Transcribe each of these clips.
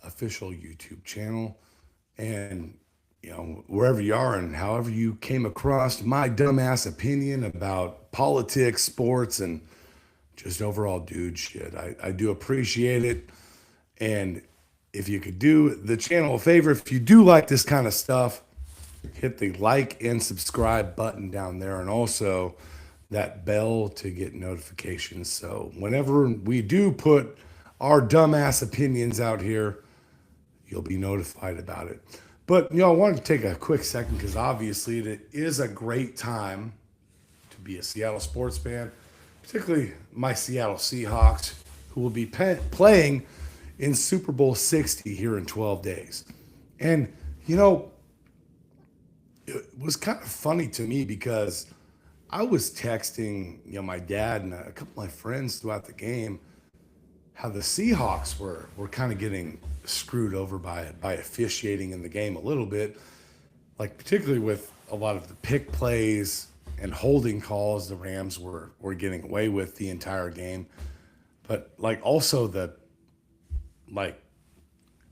official YouTube channel. And, wherever you are and however you came across my dumbass opinion about politics, sports, and just overall dude shit, I do appreciate it. And if you could do the channel a favor, if you do like this kind of stuff, hit the like and subscribe button down there, and also that bell to get notifications. So whenever we do put our dumbass opinions out here, you'll be notified about it. But I wanted to take a quick second because obviously it is a great time to be a Seattle sports fan, particularly my Seattle Seahawks, who will be playing in Super Bowl 60 here in 12 days. And it was kind of funny to me because I was texting, my dad and a couple of my friends throughout the game how the Seahawks were kind of getting screwed over by officiating in the game a little bit, like particularly with a lot of the pick plays and holding calls the Rams were getting away with the entire game, but like also the like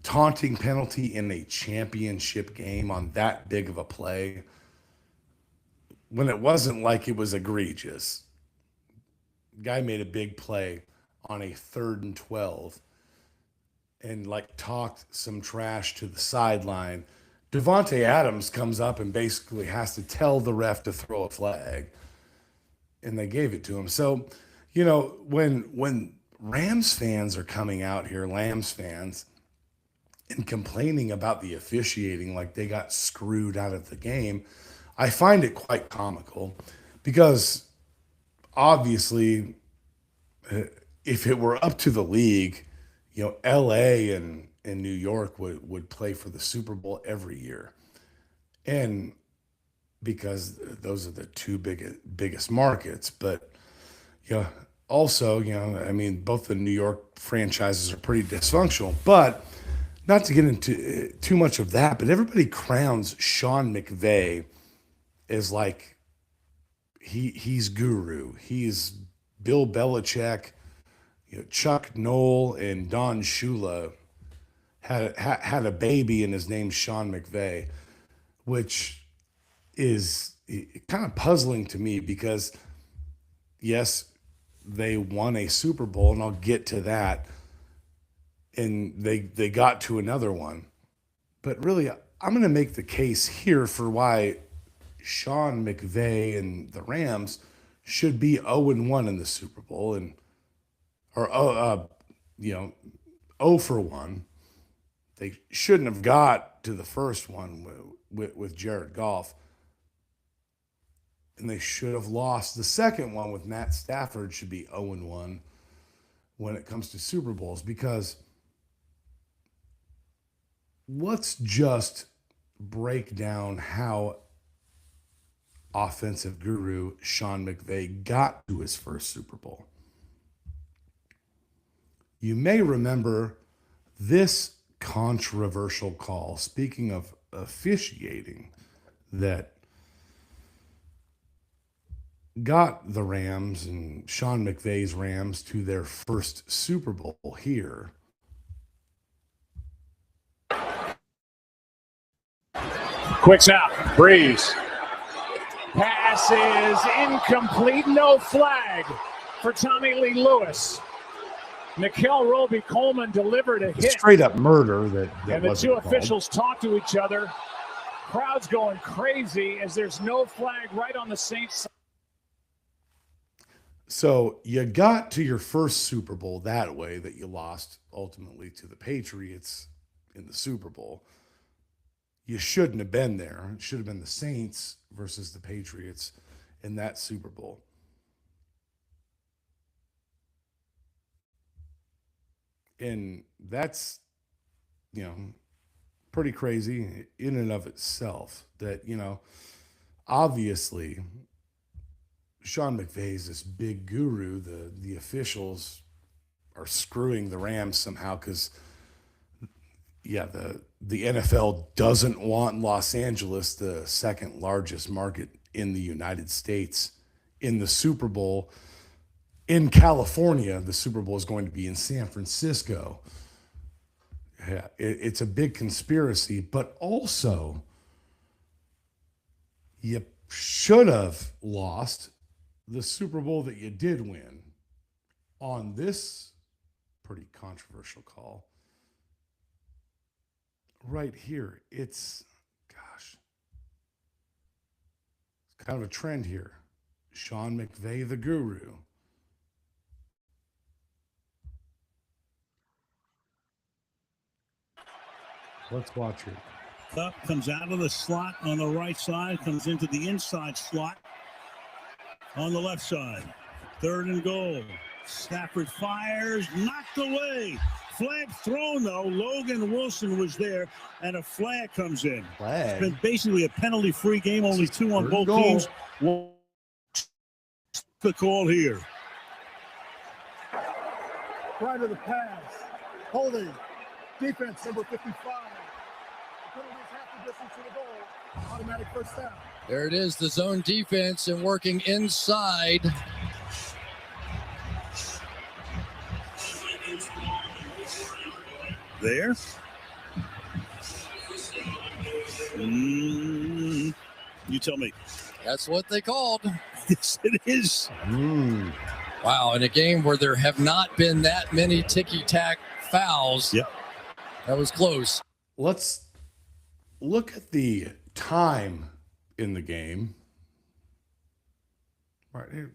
taunting penalty in a championship game on that big of a play when it wasn't like it was egregious. Guy made a big play on a 3rd and 12 and like talked some trash to the sideline. Devontae Adams comes up and basically has to tell the ref to throw a flag, and they gave it to him. So, when Rams fans are coming out here, Lambs fans, and complaining about the officiating like they got screwed out of the game, I find it quite comical because obviously, if it were up to the league, LA and New York would play for the Super Bowl every year. And because those are the two biggest markets. But, also, I mean, both the New York franchises are pretty dysfunctional. But not to get into too much of that, but everybody crowns Sean McVay as like he's guru. He's Bill Belichick. Chuck Noll and Don Shula had a baby, and his name's Sean McVay, which is kind of puzzling to me because, yes, they won a Super Bowl, and I'll get to that, and they got to another one. But really, I'm going to make the case here for why Sean McVay and the Rams should be 0-1 in the Super Bowl, and or 0 for 1. They shouldn't have got to the first one with Jared Goff, and they should have lost the second one with Matt Stafford. Should be 0-1 when it comes to Super Bowls, because let's just break down how offensive guru Sean McVay got to his first Super Bowl. You may remember this controversial call, speaking of officiating, that got the Rams and Sean McVay's Rams to their first Super Bowl here. Quick snap, Breeze. Pass is incomplete, no flag for Tommy Lee Lewis. Nikel Roby-Coleman delivered a hit. Straight up murder that and the two officials talk to each other. Crowd's going crazy as there's no flag right on the Saints side. So you got to your first Super Bowl that way, that you lost ultimately to the Patriots in the Super Bowl. You shouldn't have been there. It should have been the Saints versus the Patriots in that Super Bowl. And that's, pretty crazy in and of itself that, obviously Sean McVay is this big guru. The officials are screwing the Rams somehow because, the NFL doesn't want Los Angeles, the second largest market in the United States, in the Super Bowl. In California, the Super Bowl is going to be in San Francisco. Yeah, it's a big conspiracy, but also you should have lost the Super Bowl that you did win on this pretty controversial call right here. Gosh, it's kind of a trend here. Sean McVay, the guru. Let's watch it. Cup comes out of the slot on the right side, comes into the inside slot on the left side. 3rd and goal. Stafford fires, knocked away. Flag thrown, though. Logan Wilson was there, and a flag comes in. It's been basically a penalty-free game, only 2 on both teams. The call here. Right of the pass. Holding. Defense, number 55. Penalties half the distance to the goal. Automatic first down. There it is, the zone defense and working inside. There. You tell me. That's what they called. Yes, it is. Wow, in a game where there have not been that many ticky-tack fouls. Yep. That was close. Let's look at the time in the game. Right here.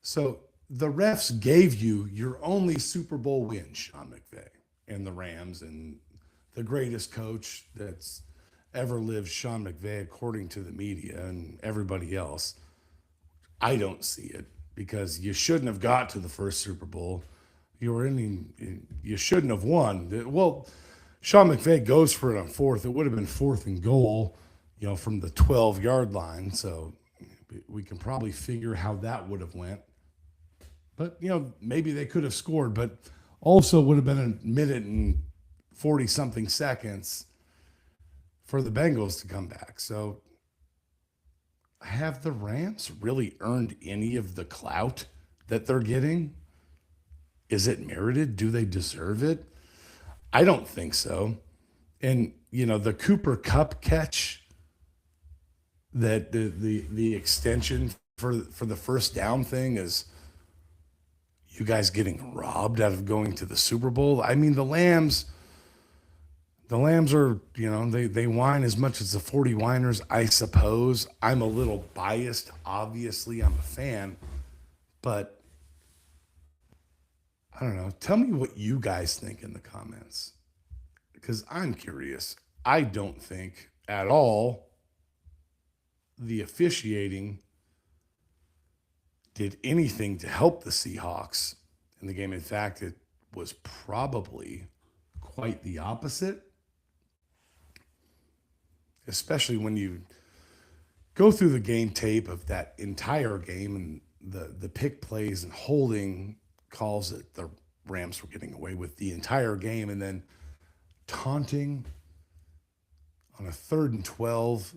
So the refs gave you your only Super Bowl win, Sean McVay and the Rams, and the greatest coach that's ever lived, Sean McVay, according to the media and everybody else. I don't see it because you shouldn't have got to the first Super Bowl. You shouldn't have won. Well, Sean McVay goes for it on 4th. It would have been 4th and goal, from the 12-yard line. So we can probably figure how that would have went. But, maybe they could have scored, but also would have been a minute and 40-something seconds for the Bengals to come back. So have the Rams really earned any of the clout that they're getting? Is it merited? Do they deserve it? I don't think so. And, the Cooper Kupp catch, that the extension for the first down thing is you guys getting robbed out of going to the Super Bowl. I mean, the Lambs are, they whine as much as the 40 whiners, I suppose. I'm a little biased. Obviously, I'm a fan. But I don't know. Tell me what you guys think in the comments, because I'm curious. I don't think at all the officiating did anything to help the Seahawks in the game. In fact, it was probably quite the opposite, especially when you go through the game tape of that entire game and the pick plays and holding calls that the Rams were getting away with the entire game, and then taunting on a 3rd and 12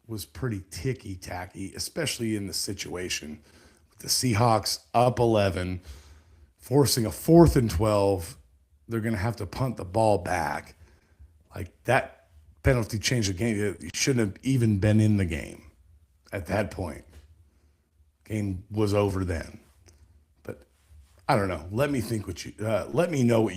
was pretty ticky-tacky, especially in the situation with the Seahawks up 11, forcing a 4th and 12. They're going to have to punt the ball back. Like, that penalty changed the game. You shouldn't have even been in the game at that point. Game was over then. I don't know. Let me know what